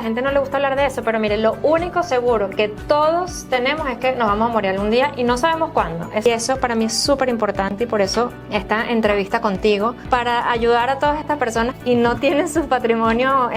gente no le gusta hablar de eso, pero mire, lo único seguro que todos tenemos es que nos vamos a morir algún día y no sabemos cuándo. Y eso para mí es súper importante y por eso esta entrevista contigo, para ayudar a todas estas personas y no tienen su patrimonio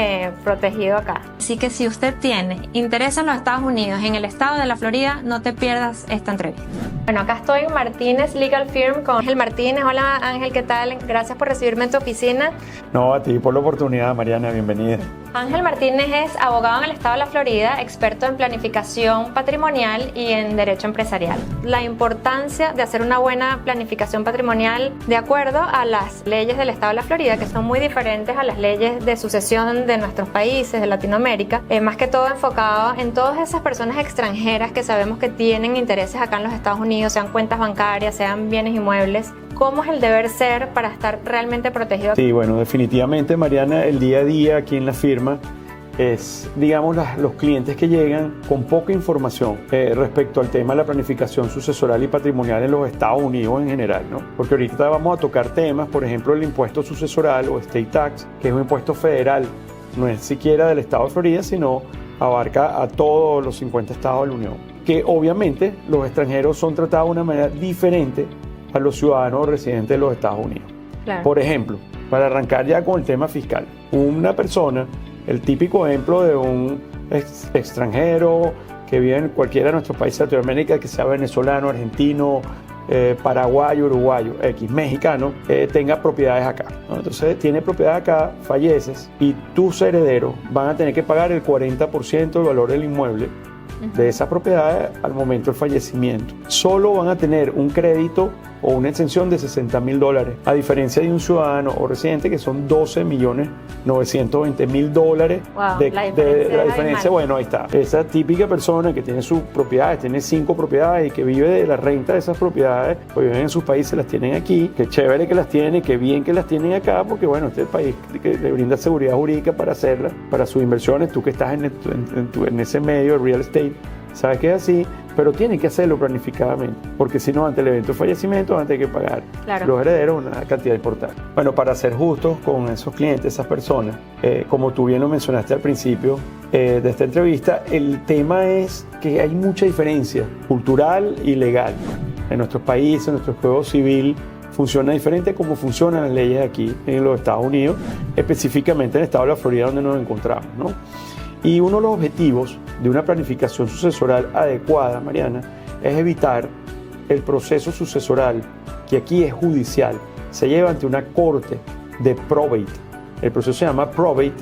protegido acá. Así que si usted tiene interés en los Estados Unidos, en el estado de la Florida, no te pierdas esta entrevista. Bueno, acá estoy en Martínez Legal Firm con Ángel Martínez. Hola Ángel, ¿qué tal? Gracias por recibirme en tu oficina. No, a ti por la oportunidad, Mariana, bienvenida. Ángel Martínez es abogado en el estado de la Florida, experto en planificación patrimonial y en derecho empresarial. La importancia de hacer una buena planificación patrimonial de acuerdo a las leyes del estado de la Florida, que son muy diferentes a las leyes de sucesión de nuestros países, de Latinoamérica, más que todo enfocado en todas esas personas extranjeras que sabemos que tienen intereses acá en los Estados Unidos, sean cuentas bancarias, sean bienes inmuebles. ¿Cómo es el deber ser para estar realmente protegido? Sí, bueno, definitivamente, Mariana, el día a día aquí en la firma es, digamos, los clientes que llegan con poca información respecto al tema de la planificación sucesoral y patrimonial en los Estados Unidos en general, ¿no? Porque ahorita vamos a tocar temas, por ejemplo, el impuesto sucesoral o estate tax, que es un impuesto federal, no es siquiera del estado de Florida, sino abarca a todos los 50 estados de la Unión, que obviamente los extranjeros son tratados de una manera diferente a los ciudadanos residentes de los Estados Unidos. Claro. Por ejemplo, para arrancar ya con el tema fiscal, una persona, el típico ejemplo de un extranjero que vive en cualquiera de nuestros países de Latinoamérica, que sea venezolano, argentino, paraguayo, uruguayo, mexicano, tenga propiedades acá, ¿no? Entonces tiene propiedades acá, falleces y tus herederos van a tener que pagar el 40% del valor del inmueble de esas propiedades al momento del fallecimiento. Solo van a tener un crédito o una exención de $60,000, a diferencia de un ciudadano o residente que son $12,920,000. Wow, La diferencia, bueno, ahí está. Esa típica persona que tiene sus propiedades, tiene 5 propiedades y que vive de la renta de esas propiedades, pues viven en sus países, las tienen aquí. Qué chévere que las tienen, qué bien que las tienen acá, porque bueno, este es el país que le brinda seguridad jurídica para hacerlas, para sus inversiones. Tú que estás en ese medio de real estate, sabes que es así, pero tienen que hacerlo planificadamente, porque si no, ante el evento de fallecimiento van a tener que pagar los herederos una cantidad importante. Bueno, para ser justos con esos clientes, esas personas, como tú bien lo mencionaste al principio de esta entrevista, el tema es que hay mucha diferencia cultural y legal. En nuestros países, en nuestro código civil, funciona diferente como funcionan las leyes aquí en los Estados Unidos, específicamente en el estado de la Florida donde nos encontramos, ¿no? Y uno de los objetivos de una planificación sucesoral adecuada, Mariana, es evitar el proceso sucesoral, que aquí es judicial, se lleva ante una corte de probate. El proceso se llama probate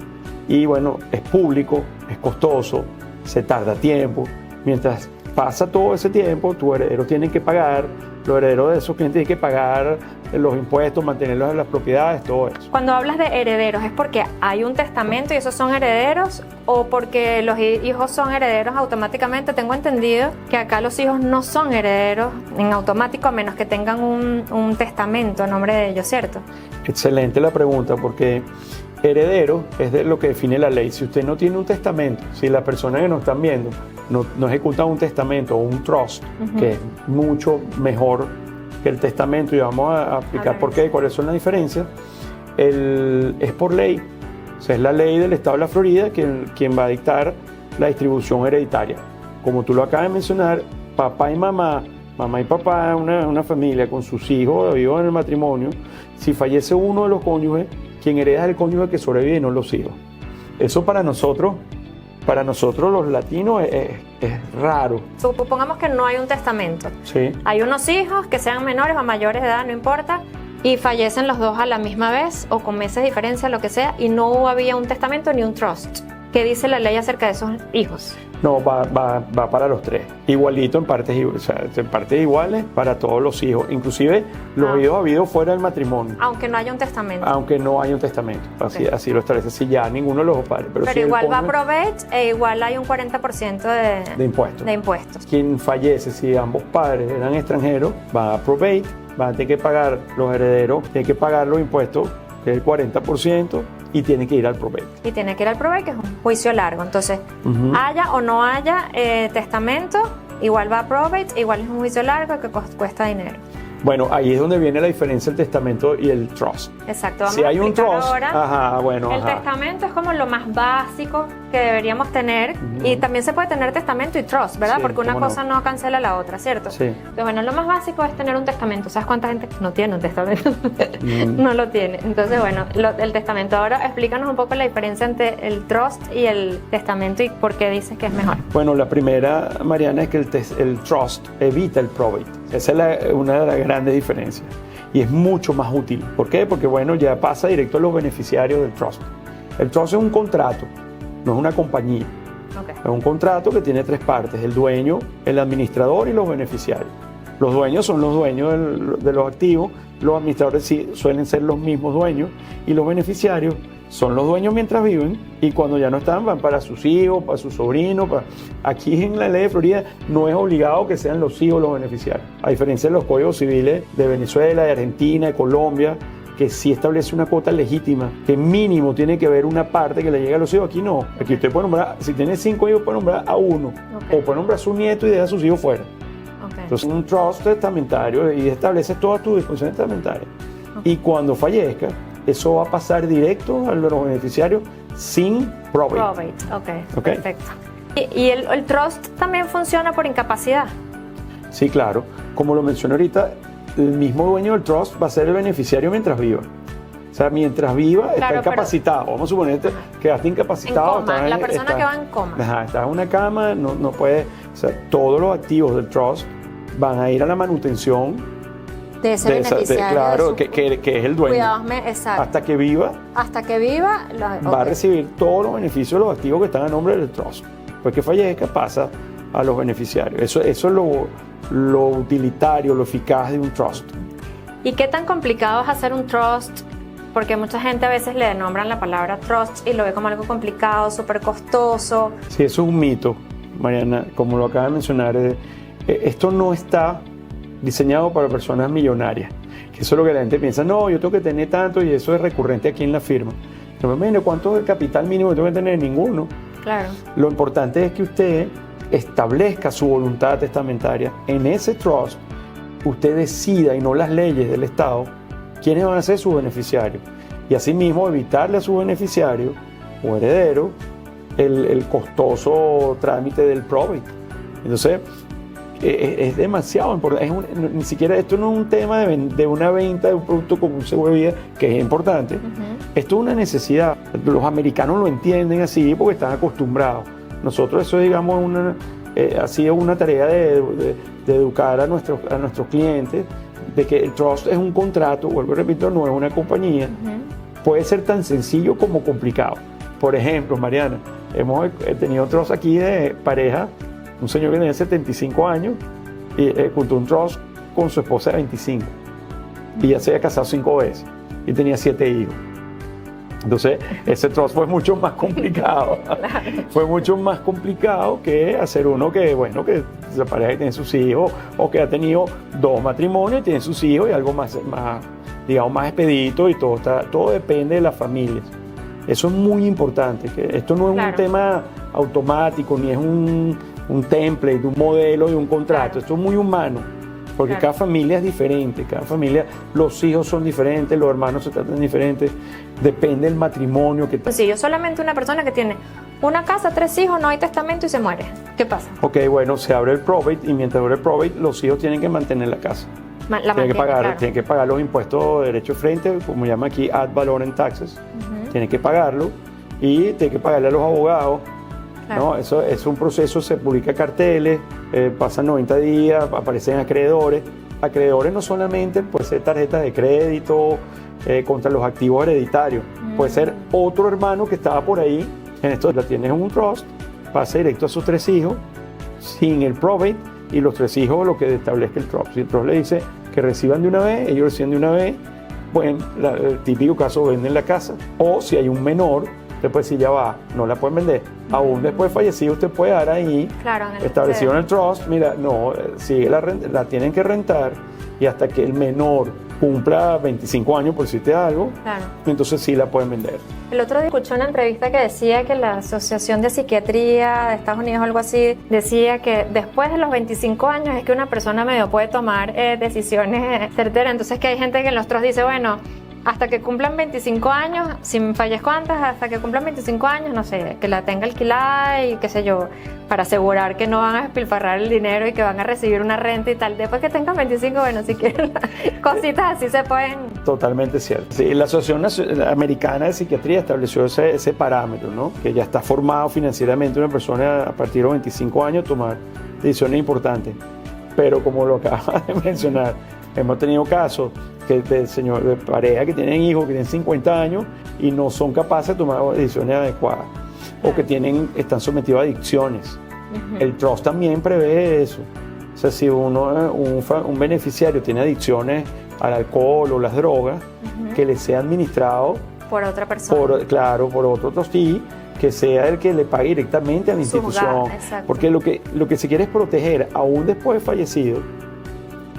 y bueno, es público, es costoso, se tarda tiempo. Mientras pasa todo ese tiempo, tus herederos tienen que pagar, los herederos de esos clientes tienen que pagar los impuestos, mantenerlos en las propiedades, todo eso. Cuando hablas de herederos, ¿es porque hay un testamento y esos son herederos o porque los hijos son herederos automáticamente? Tengo entendido que acá los hijos no son herederos en automático a menos que tengan un testamento a nombre de ellos, ¿cierto? Excelente la pregunta, porque heredero es de lo que define la ley. Si usted no tiene un testamento, si las personas que nos están viendo no ejecutan un testamento o un trust, que es mucho mejor que el testamento, y vamos a explicar por qué, cuáles son las diferencias, es por ley. O sea, es la ley del estado de la Florida quien va a dictar la distribución hereditaria. Como tú lo acabas de mencionar, papá y mamá y papá, una familia con sus hijos vivos en el matrimonio, si fallece uno de los cónyuges, quien hereda es el cónyuge que sobrevive, no los hijos. Eso para nosotros los latinos es raro. Supongamos que no hay un testamento. Sí. Hay unos hijos que sean menores o mayores de edad, no importa, y fallecen los dos a la misma vez o con meses de diferencia, lo que sea, y no había un testamento ni un trust. ¿Qué dice la ley acerca de esos hijos? No, va para los tres. Igualito en partes iguales para todos los hijos. Inclusive los hijos habidos fuera del matrimonio. Aunque no haya un testamento. Aunque no haya un testamento. Así lo establece. Si ya ninguno de los padres. Pero si igual va a probate e igual hay un 40% de impuestos. De impuestos. Quien fallece, si ambos padres eran extranjeros, va a probate, van a tener que pagar los herederos, tienen que pagar los impuestos, que es el 40%. Y tiene que ir al probate. Y tiene que ir al probate, que es un juicio largo. Entonces, haya o no haya testamento, igual va a probate, igual es un juicio largo que cuesta dinero. Bueno, ahí es donde viene la diferencia del testamento y el trust. Exacto, vamos Si a hay un explicar trust, ahora. El testamento es como lo más básico que deberíamos tener, y también se puede tener testamento y trust, ¿verdad? Sí, Porque una cosa no cancela la otra, ¿cierto? Sí. Entonces, bueno, lo más básico es tener un testamento. ¿Sabes cuánta gente no tiene un testamento? No lo tiene. Entonces, bueno, el testamento. Ahora explícanos un poco la diferencia entre el trust y el testamento y por qué dices que es mejor. Bueno, la primera, Mariana, es que el trust evita el probate. Esa es una de las grandes diferencias. Y es mucho más útil. ¿Por qué? Porque, bueno, ya pasa directo a los beneficiarios del trust. El trust es un contrato, no es una compañía. Okay. Es un contrato que tiene 3 partes: el dueño, el administrador y los beneficiarios. Los dueños son los dueños de los activos, los administradores sí suelen ser los mismos dueños, y los beneficiarios son los dueños mientras viven, y cuando ya no están van para sus hijos, para sus sobrinos. Aquí en la ley de Florida no es obligado que sean los hijos los beneficiarios, a diferencia de los códigos civiles de Venezuela, de Argentina, de Colombia, que sí establece una cuota legítima, que mínimo tiene que haber una parte que le llegue a los hijos. Aquí no. Aquí usted puede nombrar, si tiene 5 hijos, puede nombrar a uno. Okay. O puede nombrar a su nieto y deja a sus hijos fuera. Okay. Entonces, un trust testamentario, y establece todas tus disposiciones testamentarias. Okay. Y cuando fallezca, eso va a pasar directo a los beneficiarios sin probate. Ok, perfecto. ¿Y el trust también funciona por incapacidad? Sí, claro. Como lo mencioné ahorita, el mismo dueño del trust va a ser el beneficiario mientras viva. O sea, mientras viva, está incapacitado. Vamos a suponer que quedaste incapacitado. En coma, la persona que va en coma. Está en una cama, no puede. O sea, todos los activos del trust van a ir a la manutención de ese beneficiario. Claro, que es el dueño. Exacto. Hasta que viva. Va a recibir todos los beneficios de los activos que están a nombre del trust. Pues que fallezca, pasa a los beneficiarios. Eso es lo utilitario, lo eficaz de un trust. ¿Y qué tan complicado es hacer un trust? Porque mucha gente a veces le nombran la palabra trust y lo ve como algo complicado, súper costoso. Sí, eso es un mito, Mariana. Como lo acaba de mencionar, esto no está diseñado para personas millonarias. Que eso es lo que la gente piensa. No, yo tengo que tener tanto, y eso es recurrente aquí en la firma. Pero, bueno, ¿cuánto es el capital mínimo que tengo que tener? Ninguno. Claro. Lo importante es que usted establezca su voluntad testamentaria en ese trust. Usted decida, y no las leyes del Estado, quiénes van a ser sus beneficiarios, y asimismo evitarle a su beneficiario o heredero el costoso trámite del probate. Entonces, es demasiado importante. Ni siquiera esto no es un tema de una venta de un producto como un seguro de vida, que es importante. Esto es una necesidad. Los americanos lo entienden así porque están acostumbrados. Nosotros eso, digamos, ha sido una tarea de educar a nuestros clientes de que el trust es un contrato, vuelvo y repito, no es una compañía. Puede ser tan sencillo como complicado. Por ejemplo, Mariana, hemos tenido trust aquí de pareja, un señor que tenía 75 años y juntó un trust con su esposa de 25, y ya se había casado 5 veces y tenía 7 hijos. Entonces, ese trust fue mucho más complicado. Fue mucho más complicado que hacer uno que la pareja que tiene sus hijos, o que ha tenido 2 matrimonios y tiene sus hijos, y algo más digamos, más expedito, y todo depende de las familias. Eso es muy importante, que esto no es un tema automático, ni es un template, un modelo de un contrato. Esto es muy humano, porque cada familia es diferente, cada familia, los hijos son diferentes, los hermanos se tratan diferentes, depende del matrimonio que... Pues si yo solamente una persona que tiene una casa, 3 hijos, no hay testamento y se muere, ¿qué pasa? Ok, bueno, se abre el probate, y mientras abre el probate, los hijos tienen que mantener la casa. Tienen que pagar los impuestos de derecho de frente, como llama aquí, ad valorem taxes. Tienen que pagarlo, y tienen que pagarle a los abogados. ¿No? Eso es un proceso, se publica carteles, pasan 90 días, aparecen acreedores. Acreedores no solamente puede ser tarjetas de crédito contra los activos hereditarios, puede ser otro hermano que estaba por ahí. En esto la tienes en un trust, pasa directo a sus 3 hijos sin el probate, y los 3 hijos lo que establezca el trust. Si el trust le dice que reciban de una vez, ellos reciben de una vez. Bueno, el típico caso, venden la casa. O si hay un menor, usted puede decir, ya va, no la pueden vender. Aún después de fallecido, usted puede dar ahí, establecido en el trust, mira, no, sigue la tienen que rentar, y hasta que el menor cumpla 25 años, por decirte algo, Claro. entonces sí la pueden vender. El otro día escuché una entrevista que decía que la Asociación de Psiquiatría de Estados Unidos o algo así decía que después de los 25 años es que una persona medio puede tomar decisiones certeras. Entonces que hay gente que en los otros dice, bueno, hasta que cumplan 25 años, si me fallezco antes, hasta que cumplan 25 años, no sé, que la tenga alquilada y qué sé yo, para asegurar que no van a despilfarrar el dinero y que van a recibir una renta y tal. Después que tengan 25, bueno, si quieren, cositas así se pueden... Totalmente cierto. Sí, la Asociación Americana de Psiquiatría estableció ese parámetro, ¿no? Que ya está formado financieramente una persona a partir de los 25 años tomar decisiones importantes. Pero como lo acabas de mencionar, hemos tenido casos de pareja que tienen hijos que tienen 50 años y no son capaces de tomar decisiones adecuadas o que están sometidos a adicciones. El trust también prevé eso. O sea, si un beneficiario tiene adicciones al alcohol o las drogas, que le sea administrado por otra persona. Por otro trustee, que sea el que le pague directamente a la institución. Porque lo que se quiere es proteger, aún después de fallecido,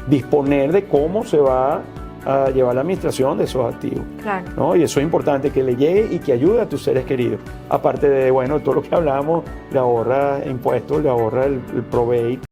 disponer de cómo se va a llevar la administración de esos activos. Claro. ¿No? Y eso es importante, que le llegue y que ayude a tus seres queridos. Aparte de, bueno, todo lo que hablábamos, le ahorra impuestos, le ahorra el probate.